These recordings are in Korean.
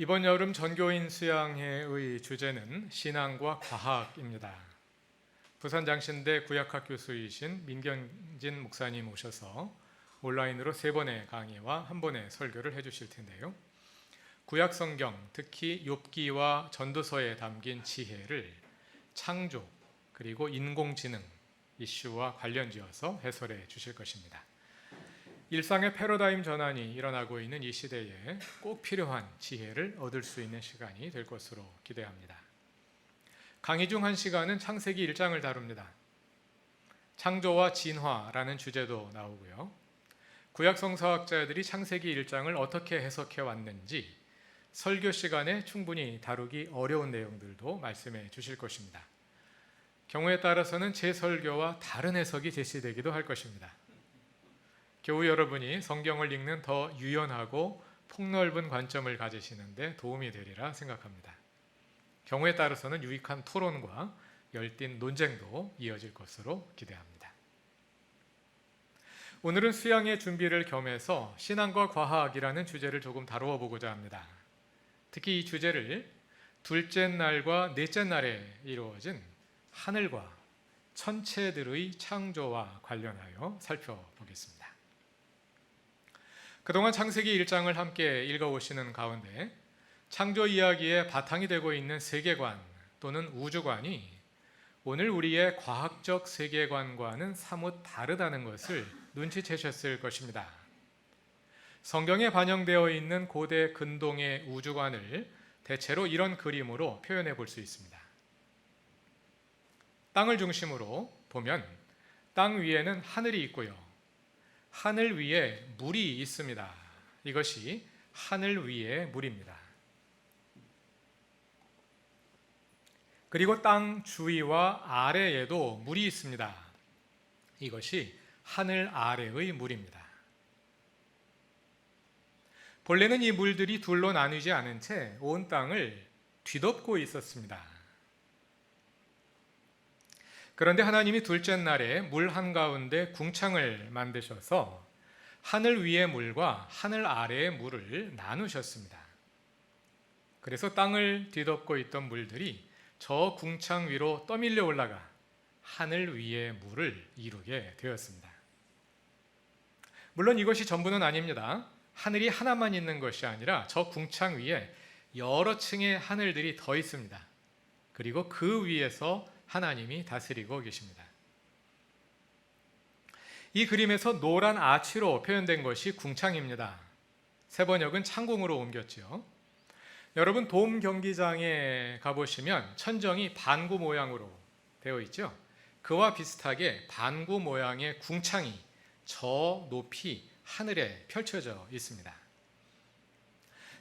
이번 여름 전교인 수양회의 주제는 신앙과 과학입니다. 부산장신대 구약학 교수이신 민경진 목사님 오셔서 온라인으로 3번의 강의와 1번의 설교를 해주실 텐데요. 구약 성경, 특히 욥기와 전도서에 담긴 지혜를 창조 그리고 인공지능 이슈와 관련지어서 해설해 주실 것입니다. 일상의 패러다임 전환이 일어나고 있는 이 시대에 꼭 필요한 지혜를 얻을 수 있는 시간이 될 것으로 기대합니다. 강의 중 한 시간은 창세기 1장을 다룹니다. 창조와 진화라는 주제도 나오고요. 구약 성서학자들이 창세기 1장을 어떻게 해석해 왔는지 설교 시간에 충분히 다루기 어려운 내용들도 말씀해 주실 것입니다. 경우에 따라서는 제 설교와 다른 해석이 제시되기도 할 것입니다. 교우 여러분이 성경을 읽는 더 유연하고 폭넓은 관점을 가지시는데 도움이 되리라 생각합니다. 경우에 따라서는 유익한 토론과 열띤 논쟁도 이어질 것으로 기대합니다. 오늘은 수양의 준비를 겸해서 신앙과 과학이라는 주제를 조금 다루어 보고자 합니다. 특히 이 주제를 둘째 날과 넷째 날에 이루어진 하늘과 천체들의 창조와 관련하여 살펴보겠습니다. 그동안 창세기 1장을 함께 읽어오시는 가운데 창조 이야기의 바탕이 되고 있는 세계관 또는 우주관이 오늘 우리의 과학적 세계관과는 사뭇 다르다는 것을 눈치채셨을 것입니다. 성경에 반영되어 있는 고대 근동의 우주관을 대체로 이런 그림으로 표현해 볼 수 있습니다. 땅을 중심으로 보면 땅 위에는 하늘이 있고요. 하늘 위에 물이 있습니다. 이것이 하늘 위의 물입니다. 그리고 땅 주위와 아래에도 물이 있습니다. 이것이 하늘 아래의 물입니다. 본래는 이 물들이 둘로 나뉘지 않은 채 온 땅을 뒤덮고 있었습니다. 그런데 하나님이 둘째 날에 물 한가운데 궁창을 만드셔서 하늘 위의 물과 하늘 아래의 물을 나누셨습니다. 그래서 땅을 뒤덮고 있던 물들이 저 궁창 위로 떠밀려 올라가 하늘 위의 물을 이루게 되었습니다. 물론 이것이 전부는 아닙니다. 하늘이 하나만 있는 것이 아니라 저 궁창 위에 여러 층의 하늘들이 더 있습니다. 그리고 그 위에서 하나님이 다스리고 계십니다. 이 그림에서 노란 아치로 표현된 것이 궁창입니다. 세번역은 창공으로 옮겼죠. 여러분 돔 경기장에 가보시면 천정이 반구 모양으로 되어 있죠. 그와 비슷하게 반구 모양의 궁창이 저 높이 하늘에 펼쳐져 있습니다.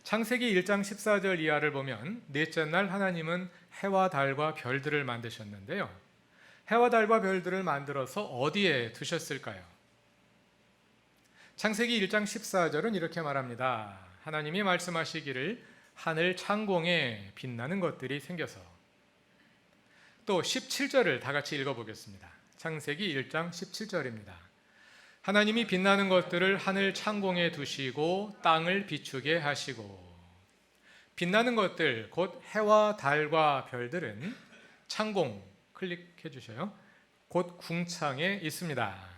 창세기 1장 14절 이하를 보면 넷째 날 하나님은 해와 달과 별들을 만드셨는데요. 해와 달과 별들을 만들어서 어디에 두셨을까요? 창세기 1장 14절은 이렇게 말합니다. 하나님이 말씀하시기를 하늘 창공에 빛나는 것들이 생겨서. 또 17절을 다 같이 읽어보겠습니다. 창세기 1장 17절입니다. 하나님이 빛나는 것들을 하늘 창공에 두시고 땅을 비추게 하시고. 빛나는 것들 곧 해와 달과 별들은 창공 클릭해 주셔요. 곧 궁창에 있습니다.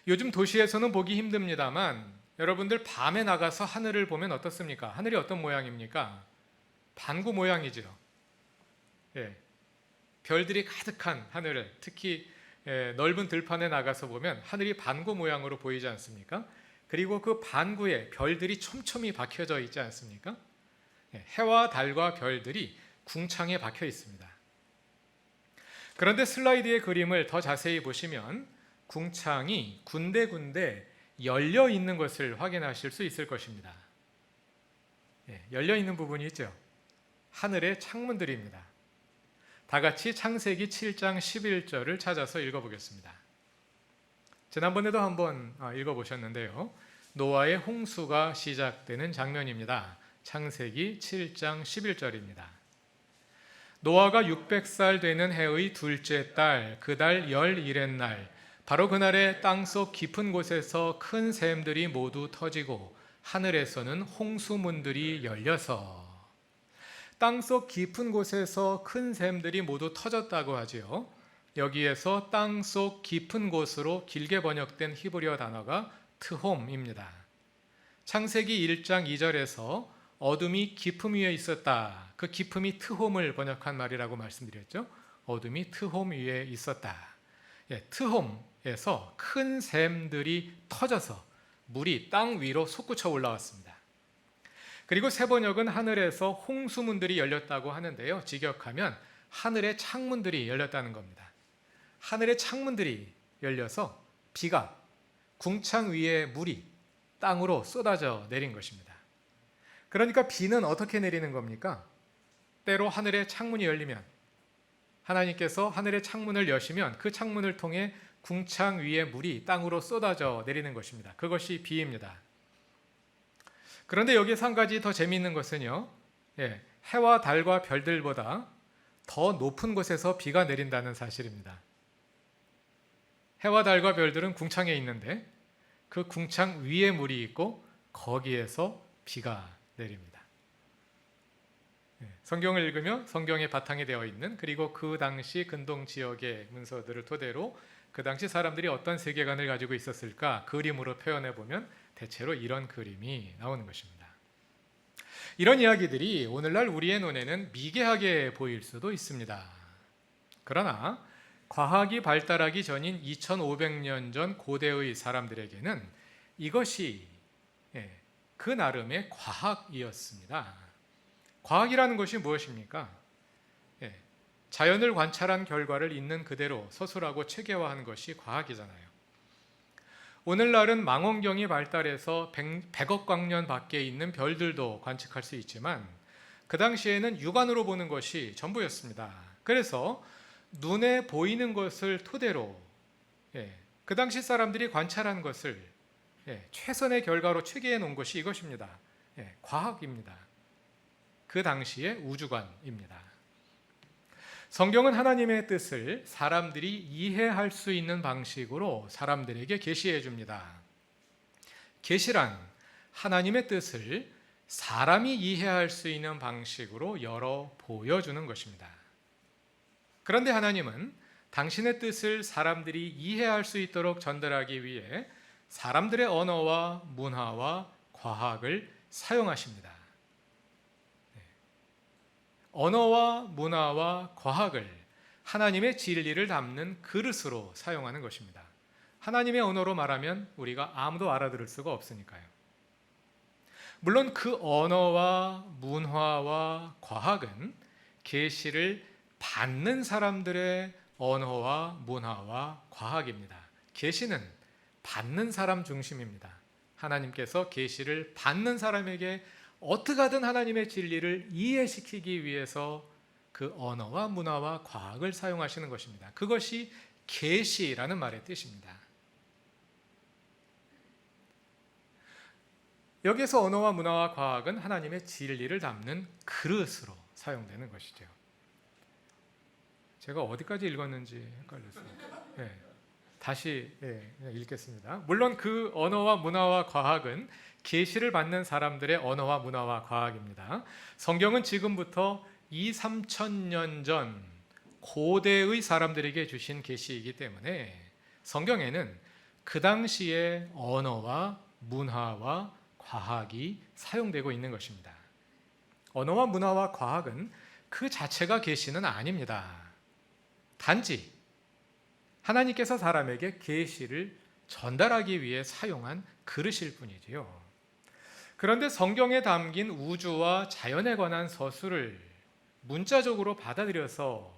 요즘 도시에서는 보기 힘듭니다만 여러분들 밤에 나가서 하늘을 보면 어떻습니까? 하늘이 어떤 모양입니까? 반구 모양이죠. 예. 별들이 가득한 하늘을 특히 넓은 들판에 나가서 보면 하늘이 반구 모양으로 보이지 않습니까? 그리고 그 반구에 별들이 촘촘히 박혀져 있지 않습니까? 해와 달과 별들이 궁창에 박혀 있습니다. 그런데 슬라이드의 그림을 더 자세히 보시면 궁창이 군데군데 열려 있는 것을 확인하실 수 있을 것입니다. 열려 있는 부분이 있죠. 하늘의 창문들입니다. 다 같이 창세기 7장 11절을 찾아서 읽어보겠습니다. 지난번에도 한번 읽어보셨는데요. 노아의 홍수가 시작되는 장면입니다. 창세기 7장 11절입니다. 노아가 600살 되는 해의 둘째 달, 그 달 11의 날, 바로 그날에 땅속 깊은 곳에서 큰 샘들이 모두 터지고 하늘에서는 홍수문들이 열려서. 땅속 깊은 곳에서 큰 샘들이 모두 터졌다고 하지요. 여기에서 땅속 깊은 곳으로 길게 번역된 히브리어 단어가 트홈입니다. 창세기 1장 2절에서 어둠이 깊음 위에 있었다. 그 깊음이 트홈을 번역한 말이라고 말씀드렸죠. 어둠이 트홈 위에 있었다. 트홈에서 큰 샘들이 터져서 물이 땅 위로 솟구쳐 올라왔습니다. 그리고 새 번역은 하늘에서 홍수문들이 열렸다고 하는데요. 직역하면 하늘의 창문들이 열렸다는 겁니다. 하늘의 창문들이 열려서 비가 궁창 위에 물이 땅으로 쏟아져 내린 것입니다. 그러니까 비는 어떻게 내리는 겁니까? 때로 하늘의 창문이 열리면 하나님께서 하늘의 창문을 여시면 그 창문을 통해 궁창 위에 물이 땅으로 쏟아져 내리는 것입니다. 그것이 비입니다. 그런데 여기서 한 가지 더 재미있는 것은요, 해와 달과 별들보다 더 높은 곳에서 비가 내린다는 사실입니다. 해와 달과 별들은 궁창에 있는데 그 궁창 위에 물이 있고 거기에서 비가 내립니다. 성경을 읽으며 성경에 바탕이 되어 있는, 그리고 그 당시 근동 지역의 문서들을 토대로 그 당시 사람들이 어떤 세계관을 가지고 있었을까 그림으로 표현해 보면 대체로 이런 그림이 나오는 것입니다. 이런 이야기들이 오늘날 우리의 눈에는 미개하게 보일 수도 있습니다. 그러나 과학이 발달하기 전인 2500년 전 고대의 사람들에게는 이것이 그 나름의 과학이었습니다. 과학이라는 것이 무엇입니까? 자연을 관찰한 결과를 있는 그대로 서술하고 체계화하는 것이 과학이잖아요. 오늘날은 망원경이 발달해서 100억 광년 밖에 있는 별들도 관측할 수 있지만 그 당시에는 육안으로 보는 것이 전부였습니다. 그래서 눈에 보이는 것을 토대로 그 당시 사람들이 관찰한 것을 최선의 결과로 체계해 놓은 것이 이것입니다. 과학입니다. 그 당시의 우주관입니다. 성경은 하나님의 뜻을 사람들이 이해할 수 있는 방식으로 사람들에게 계시해 줍니다. 계시란 하나님의 뜻을 사람이 이해할 수 있는 방식으로 열어 보여주는 것입니다. 그런데 하나님은 당신의 뜻을 사람들이 이해할 수 있도록 전달하기 위해 사람들의 언어와 문화와 과학을 사용하십니다. 언어와 문화와 과학을 하나님의 진리를 담는 그릇으로 사용하는 것입니다. 하나님의 언어로 말하면 우리가 아무도 알아들을 수가 없으니까요. 물론 그 언어와 문화와 과학은 계시를 받는 사람들의 언어와 문화와 과학입니다. 계시는 받는 사람 중심입니다. 하나님께서 계시를 받는 사람에게 어떻게 하든 하나님의 진리를 이해시키기 위해서 그 언어와 문화와 과학을 사용하시는 것입니다. 그것이 계시라는 말의 뜻입니다. 여기서 언어와 문화와 과학은 하나님의 진리를 담는 그릇으로 사용되는 것이죠. 제가 어디까지 읽었는지 헷갈렸어요. 다시 읽겠습니다. 물론 그 언어와 문화와 과학은 계시를 받는 사람들의 언어와 문화와 과학입니다. 성경은 지금부터 2,3,000년 전 고대의 사람들에게 주신 계시이기 때문에 성경에는 그 당시의 언어와 문화와 과학이 사용되고 있는 것입니다. 언어와 문화와 과학은 그 자체가 계시는 아닙니다. 단지 하나님께서 사람에게 계시를 전달하기 위해 사용한 그릇일 뿐이지요. 그런데 성경에 담긴 우주와 자연에 관한 서술을 문자적으로 받아들여서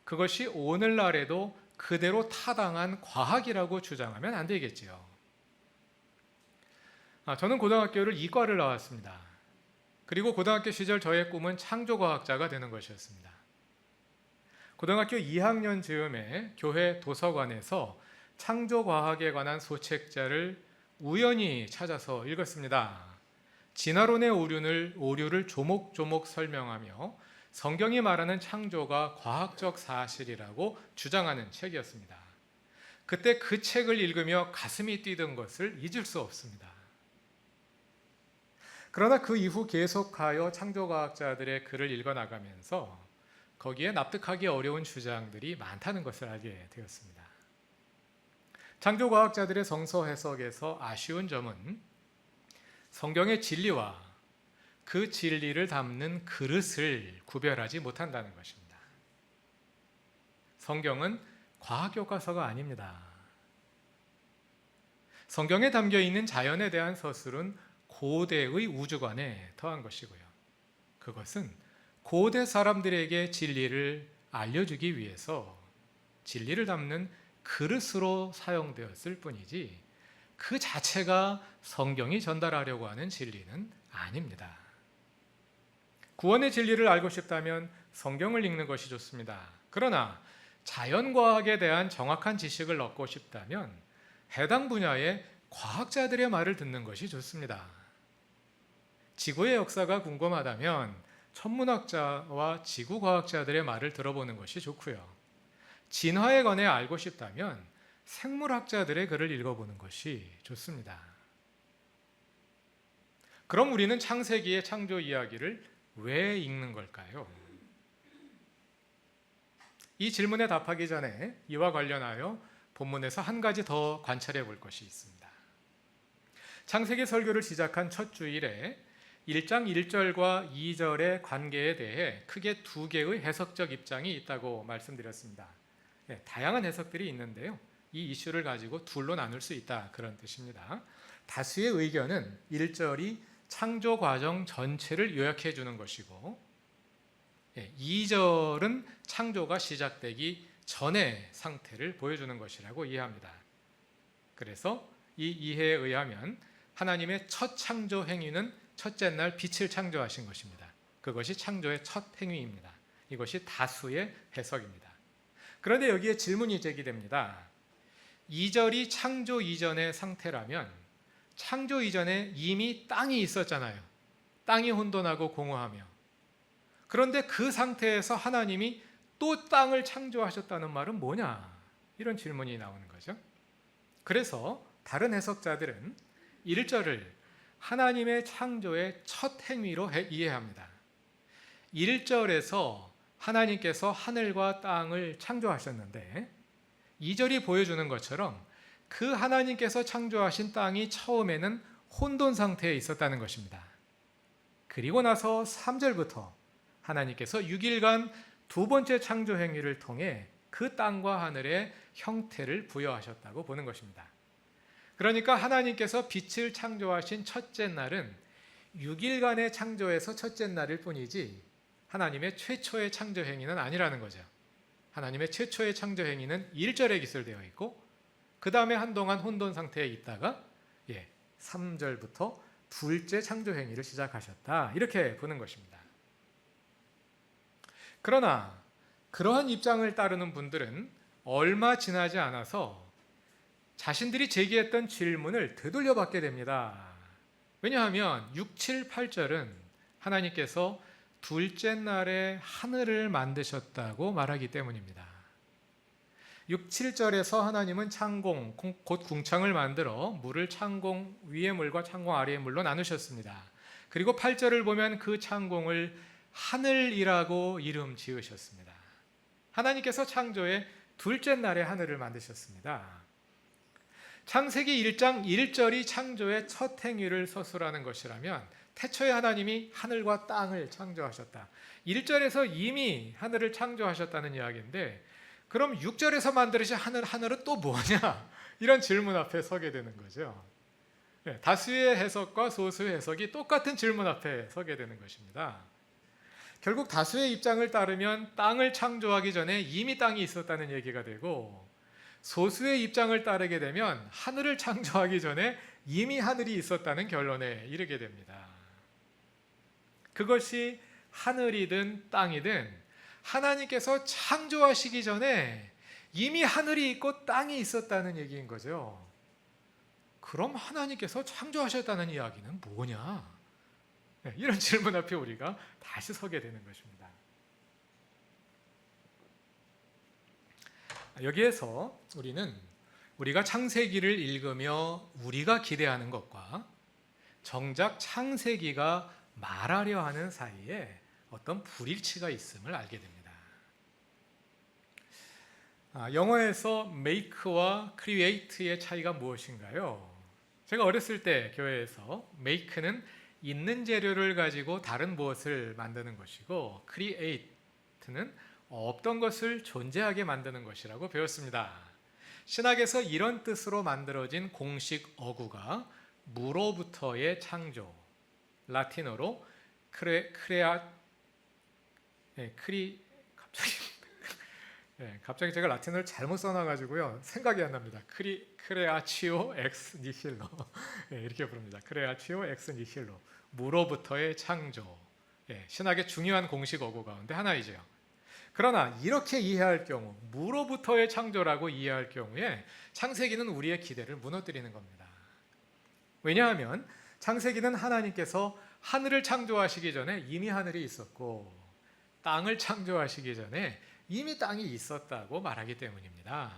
그것이 오늘날에도 그대로 타당한 과학이라고 주장하면 안 되겠지요. 저는 고등학교를 이과를 나왔습니다. 그리고 고등학교 시절 저의 꿈은 창조과학자가 되는 것이었습니다. 고등학교 2학년 즈음에 교회 도서관에서 창조과학에 관한 소책자를 우연히 찾아서 읽었습니다. 진화론의 오류를 조목조목 설명하며 성경이 말하는 창조가 과학적 사실이라고 주장하는 책이었습니다. 그때 그 책을 읽으며 가슴이 뛰던 것을 잊을 수 없습니다. 그러나 그 이후 계속하여 창조과학자들의 글을 읽어나가면서 거기에 납득하기 어려운 주장들이 많다는 것을 알게 되었습니다. 창조과학자들의 성서 해석에서 아쉬운 점은 성경의 진리와 그 진리를 담는 그릇을 구별하지 못한다는 것입니다. 성경은 과학교과서가 아닙니다. 성경에 담겨 있는 자연에 대한 서술은 고대의 우주관에 더한 것이고요. 그것은 고대 사람들에게 진리를 알려주기 위해서 진리를 담는 그릇으로 사용되었을 뿐이지 그 자체가 성경이 전달하려고 하는 진리는 아닙니다. 구원의 진리를 알고 싶다면 성경을 읽는 것이 좋습니다. 그러나 자연과학에 대한 정확한 지식을 얻고 싶다면 해당 분야의 과학자들의 말을 듣는 것이 좋습니다. 지구의 역사가 궁금하다면 천문학자와 지구과학자들의 말을 들어보는 것이 좋고요. 진화에 관해 알고 싶다면 생물학자들의 글을 읽어보는 것이 좋습니다. 그럼 우리는 창세기의 창조 이야기를 왜 읽는 걸까요? 이 질문에 답하기 전에 이와 관련하여 본문에서 한 가지 더 관찰해 볼 것이 있습니다. 창세기 설교를 시작한 첫 주일에 1장 1절과 2절의 관계에 대해 크게 두 개의 해석적 입장이 있다고 말씀드렸습니다. 다양한 해석들이 있는데요. 이 이슈를 가지고 둘로 나눌 수 있다, 그런 뜻입니다. 다수의 의견은 1절이 창조 과정 전체를 요약해 주는 것이고 2절은 창조가 시작되기 전의 상태를 보여주는 것이라고 이해합니다. 그래서 이 이해에 의하면 하나님의 첫 창조 행위는 첫째 날 빛을 창조하신 것입니다. 그것이 창조의 첫 행위입니다. 이것이 다수의 해석입니다. 그런데 여기에 질문이 제기됩니다. 2절이 창조 이전의 상태라면 창조 이전에 이미 땅이 있었잖아요. 땅이 혼돈하고 공허하며. 그런데 그 상태에서 하나님이 또 땅을 창조하셨다는 말은 뭐냐? 이런 질문이 나오는 거죠. 그래서 다른 해석자들은 1절을 하나님의 창조의 첫 행위로 이해합니다. 1절에서 하나님께서 하늘과 땅을 창조하셨는데 2절이 보여주는 것처럼 그 하나님께서 창조하신 땅이 처음에는 혼돈 상태에 있었다는 것입니다. 그리고 나서 3절부터 하나님께서 6일간 두 번째 창조 행위를 통해 그 땅과 하늘의 형태를 부여하셨다고 보는 것입니다. 그러니까 하나님께서 빛을 창조하신 첫째 날은 6일간의 창조에서 첫째 날일 뿐이지 하나님의 최초의 창조 행위는 아니라는 거죠. 하나님의 최초의 창조 행위는 1절에 기술되어 있고 그 다음에 한동안 혼돈 상태에 있다가 3절부터 둘째 창조 행위를 시작하셨다, 이렇게 보는 것입니다. 그러나 그러한 입장을 따르는 분들은 얼마 지나지 않아서 자신들이 제기했던 질문을 되돌려 받게 됩니다. 왜냐하면 6, 7, 8절은 하나님께서 둘째 날에 하늘을 만드셨다고 말하기 때문입니다. 6, 7절에서 하나님은 창공, 곧 궁창을 만들어 물을 창공 위의 물과 창공 아래의 물로 나누셨습니다. 그리고 8절을 보면 그 창공을 하늘이라고 이름 지으셨습니다. 하나님께서 창조의 둘째 날에 하늘을 만드셨습니다. 창세기 1장 1절이 창조의 첫 행위를 서술하는 것이라면 태초에 하나님이 하늘과 땅을 창조하셨다. 1절에서 이미 하늘을 창조하셨다는 이야기인데 그럼 6절에서 만들으신 하늘은 또 뭐냐? 이런 질문 앞에 서게 되는 거죠. 다수의 해석과 소수의 해석이 똑같은 질문 앞에 서게 되는 것입니다. 결국 다수의 입장을 따르면 땅을 창조하기 전에 이미 땅이 있었다는 얘기가 되고 소수의 입장을 따르게 되면 하늘을 창조하기 전에 이미 하늘이 있었다는 결론에 이르게 됩니다. 그것이 하늘이든 땅이든 하나님께서 창조하시기 전에 이미 하늘이 있고 땅이 있었다는 얘기인 거죠. 그럼 하나님께서 창조하셨다는 이야기는 뭐냐? 이런 질문 앞에 우리가 다시 서게 되는 것입니다. 여기에서 우리가 창세기를 읽으며 우리가 기대하는 것과 정작 창세기가 말하려 하는 사이에 어떤 불일치가 있음을 알게 됩니다. 영어에서 make와 create의 차이가 무엇인가요? 제가 어렸을 때 교회에서 make는 있는 재료를 가지고 다른 무엇을 만드는 것이고 create는 없던 것을 존재하게 만드는 것이라고 배웠습니다. 신학에서 이런 뜻으로 만들어진 공식 어구가 무로부터의 창조, 라틴어로 갑자기 제가 라틴어를 잘못 써놔가지고요 생각이 안 납니다. 크레아치오 엑스 니힐로 이렇게 부릅니다. 크레아치오 엑스 니힐로, 무로부터의 창조. 신학의 중요한 공식 어구 가운데 하나이죠. 그러나 이렇게 이해할 경우, 무로부터의 창조라고 이해할 경우에 창세기는 우리의 기대를 무너뜨리는 겁니다. 왜냐하면 창세기는 하나님께서 하늘을 창조하시기 전에 이미 하늘이 있었고 땅을 창조하시기 전에 이미 땅이 있었다고 말하기 때문입니다.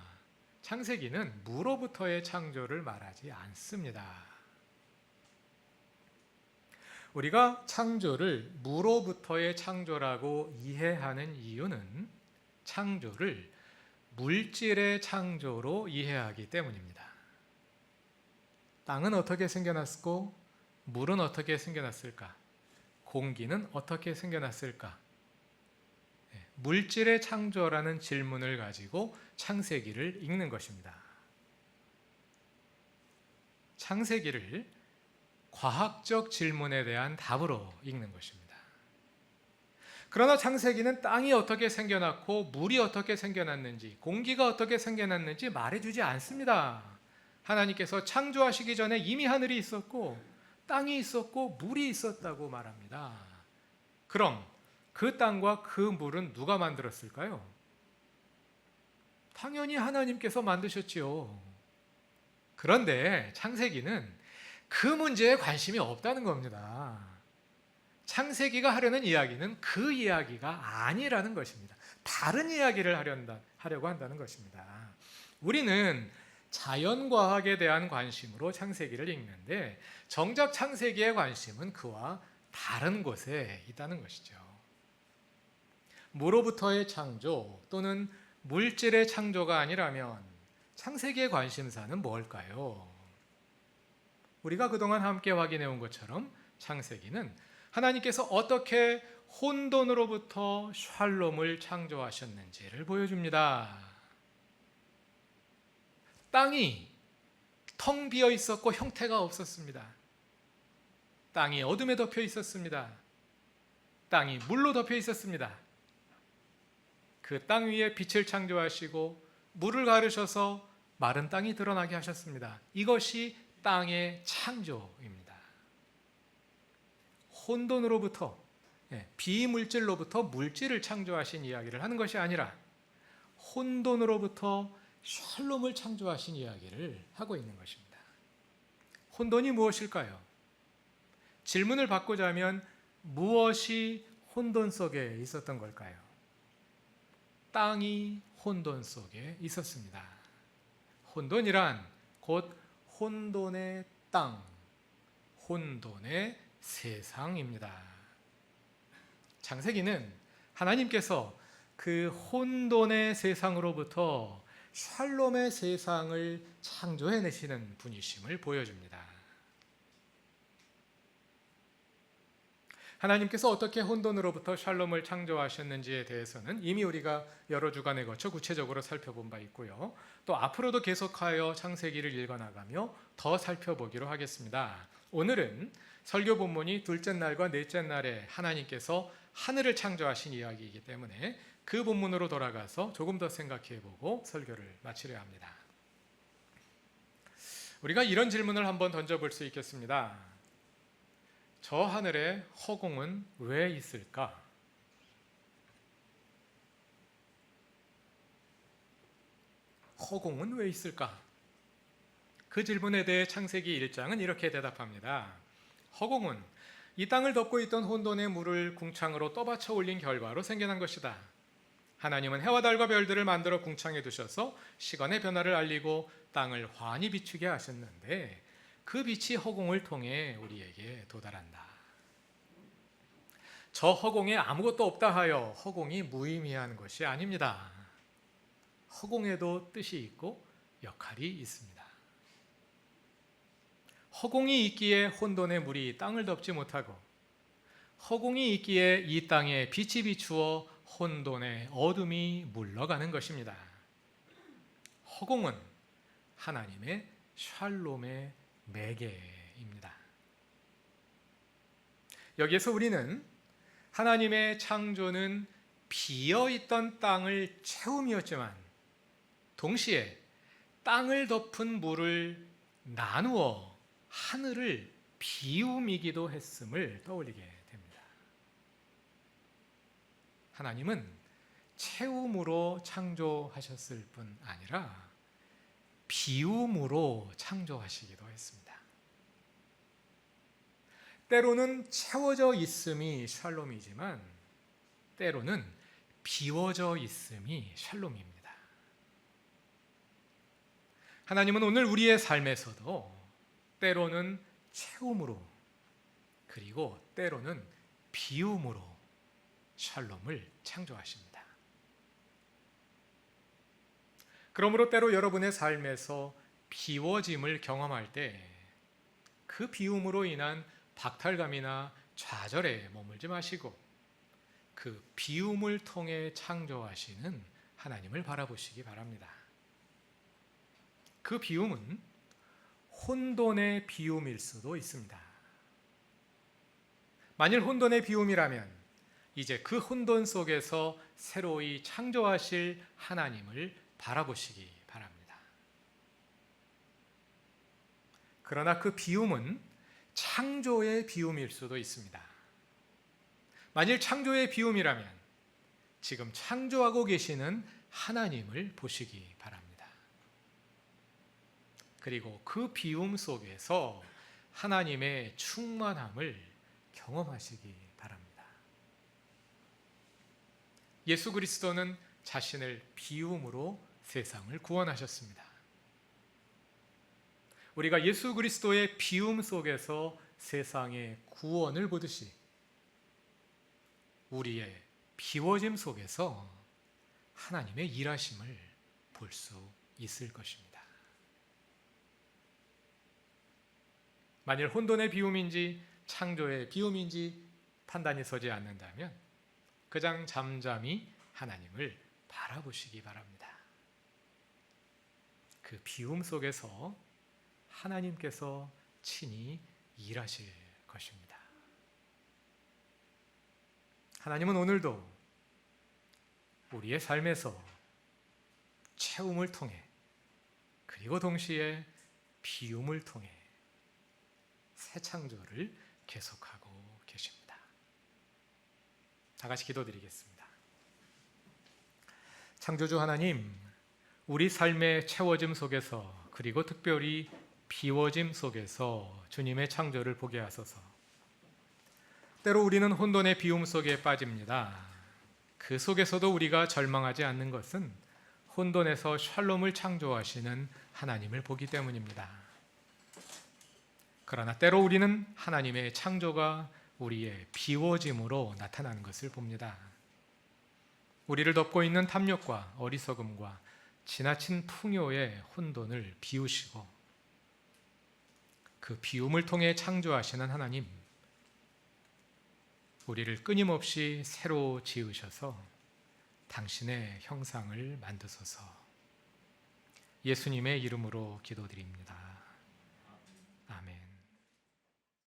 창세기는 무로부터의 창조를 말하지 않습니다. 우리가 창조를 무로부터의 창조라고 이해하는 이유는 창조를 물질의 창조로 이해하기 때문입니다. 땅은 어떻게 생겨났고 물은 어떻게 생겨났을까? 공기는 어떻게 생겨났을까? 물질의 창조라는 질문을 가지고 창세기를 읽는 것입니다. 창세기를 과학적 질문에 대한 답으로 읽는 것입니다. 그러나 창세기는 땅이 어떻게 생겨났고 물이 어떻게 생겨났는지, 공기가 어떻게 생겨났는지 말해주지 않습니다. 하나님께서 창조하시기 전에 이미 하늘이 있었고 땅이 있었고 물이 있었다고 말합니다. 그럼 그 땅과 그 물은 누가 만들었을까요? 당연히 하나님께서 만드셨지요. 그런데 창세기는 그 문제에 관심이 없다는 겁니다. 창세기가 하려는 이야기는 그 이야기가 아니라는 것입니다. 다른 이야기를 하려고 한다는 것입니다. 우리는 자연과학에 대한 관심으로 창세기를 읽는데 정작 창세기의 관심은 그와 다른 곳에 있다는 것이죠. 무로부터의 창조 또는 물질의 창조가 아니라면 창세기의 관심사는 뭘까요? 우리가 그동안 함께 확인해 온 것처럼 창세기는 하나님께서 어떻게 혼돈으로부터 샬롬을 창조하셨는지를 보여줍니다. 땅이 텅 비어 있었고 형태가 없었습니다. 땅이 어둠에 덮여 있었습니다. 땅이 물로 덮여 있었습니다. 그 땅 위에 빛을 창조하시고 물을 가르셔서 마른 땅이 드러나게 하셨습니다. 이것이 땅의 창조입니다. 혼돈으로부터, 비물질로부터 물질을 창조하신 이야기를 하는 것이 아니라 혼돈으로부터 샬롬을 창조하신 이야기를 하고 있는 것입니다. 혼돈이 무엇일까요? 질문을 바꾸자면 무엇이 혼돈 속에 있었던 걸까요? 땅이 혼돈 속에 있었습니다. 혼돈이란 곧 혼돈의 땅, 혼돈의 세상입니다. 창세기는 하나님께서 그 혼돈의 세상으로부터 샬롬의 세상을 창조해내시는 분이심을 보여줍니다. 하나님께서 어떻게 혼돈으로부터 샬롬을 창조하셨는지에 대해서는 이미 우리가 여러 주간에 거쳐 구체적으로 살펴본 바 있고요. 또 앞으로도 계속하여 창세기를 읽어나가며 더 살펴보기로 하겠습니다. 오늘은 설교 본문이 둘째 날과 넷째 날에 하나님께서 하늘을 창조하신 이야기이기 때문에 그 본문으로 돌아가서 조금 더 생각해보고 설교를 마치려 합니다. 우리가 이런 질문을 한번 던져볼 수 있겠습니다. 저 하늘에 허공은 왜 있을까? 허공은 왜 있을까? 그 질문에 대해 창세기 1장은 이렇게 대답합니다. 허공은 이 땅을 덮고 있던 혼돈의 물을 궁창으로 떠받쳐 올린 결과로 생겨난 것이다. 하나님은 해와 달과 별들을 만들어 궁창에 두셔서 시간의 변화를 알리고 땅을 환히 비추게 하셨는데 그 빛이 허공을 통해 우리에게 도달한다. 저 허공에 아무것도 없다 하여 허공이 무의미한 것이 아닙니다. 허공에도 뜻이 있고 역할이 있습니다. 허공이 있기에 혼돈의 물이 땅을 덮지 못하고, 허공이 있기에 이 땅에 빛이 비추어 혼돈의 어둠이 물러가는 것입니다. 허공은 하나님의 샬롬의 매개입니다. 여기에서 우리는 하나님의 창조는 비어있던 땅을 채움이었지만 동시에 땅을 덮은 물을 나누어 하늘을 비움이기도 했음을 떠올리게 됩니다. 하나님은 채움으로 창조하셨을 뿐 아니라 비움으로 창조하시기도 했습니다. 때로는 채워져 있음이 샬롬이지만 때로는 비워져 있음이 샬롬입니다. 하나님은 오늘 우리의 삶에서도 때로는 채움으로 그리고 때로는 비움으로 샬롬을 창조하십니다. 그러므로 때로 여러분의 삶에서 비워짐을 경험할 때 그 비움으로 인한 박탈감이나 좌절에 머물지 마시고 그 비움을 통해 창조하시는 하나님을 바라보시기 바랍니다. 그 비움은 혼돈의 비움일 수도 있습니다. 만일 혼돈의 비움이라면 이제 그 혼돈 속에서 새로이 창조하실 하나님을 바라보시기 바랍니다. 그러나 그 비움은 창조의 비움일 수도 있습니다. 만일 창조의 비움이라면 지금 창조하고 계시는 하나님을 보시기 바랍니다. 그리고 그 비움 속에서 하나님의 충만함을 경험하시기 바랍니다. 예수 그리스도는 자신을 비움으로 세상을 구원하셨습니다. 우리가 예수 그리스도의 비움 속에서 세상의 구원을 보듯이 우리의 비워짐 속에서 하나님의 일하심을 볼 수 있을 것입니다. 만일 혼돈의 비움인지 창조의 비움인지 판단이 서지 않는다면 그냥 잠잠히 하나님을 바라보시기 바랍니다. 그 비움 속에서 하나님께서 친히 일하실 것입니다. 하나님은 오늘도 우리의 삶에서 채움을 통해 그리고 동시에 비움을 통해 새 창조를 계속하고 계십니다. 다 같이 기도드리겠습니다. 창조주 하나님, 우리 삶의 채워짐 속에서 그리고 특별히 비워짐 속에서 주님의 창조를 보게 하소서. 때로 우리는 혼돈의 비움 속에 빠집니다. 그 속에서도 우리가 절망하지 않는 것은 혼돈에서 샬롬을 창조하시는 하나님을 보기 때문입니다. 그러나 때로 우리는 하나님의 창조가 우리의 비워짐으로 나타나는 것을 봅니다. 우리를 덮고 있는 탐욕과 어리석음과 지나친 풍요의 혼돈을 비우시고 그 비움을 통해 창조하시는 하나님, 우리를 끊임없이 새로 지으셔서 당신의 형상을 만드소서. 예수님의 이름으로 기도드립니다.